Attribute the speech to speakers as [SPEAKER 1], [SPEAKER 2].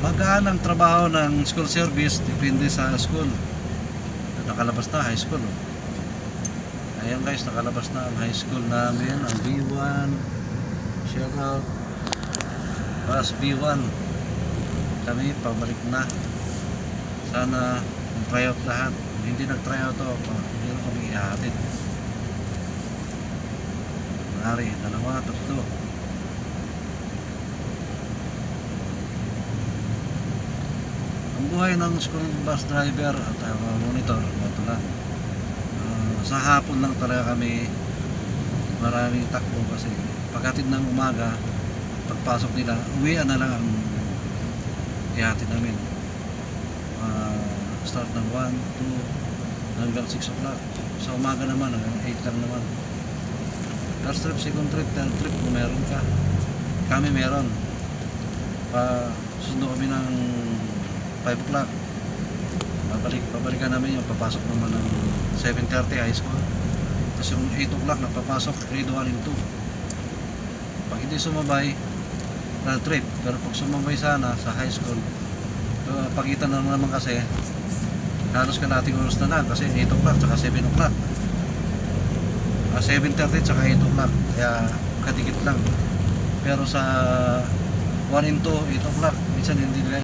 [SPEAKER 1] Magaan ang trabaho ng school service, depende sa school. Nakalabas na high school. Ayan guys, nakalabas na ang high school namin, ang B1. Shout out Bus B1. Kami pabalik na. Sana try out lahat. Kung hindi nag-try out to, hindi na kami ihatid. Mari, dalawa, tatlo. Ang buhay ng school bus driver at monitor, ito lang. Sa hapon lang talaga kami maraming takbo kasi paghatid ng umaga, pagpasok nila, uwian na lang ang ihatid namin. Start ng 1, 2 hanggang 6 o'clock. Sa umaga naman hanggang 8 lang naman. First trip, second trip, third trip kung meron ka. Kami meron. Sundo kami ng 5 o'clock. Babalikan namin yung papasok naman ng 7:30 high school. Tapos yung 8 o'clock nagpapasok grade 1 and 2. Pag hindi sumabay, na trip. Pero pag sumabay sana sa high school, pagitan na naman kasi halos kalating oras na lang kasi 8 o'clock tsaka 7 o'clock. 7:30 tsaka 8 o'clock. Kaya kadikit lang. Pero sa 1 and 2, 8 o'clock, minsan hindi nila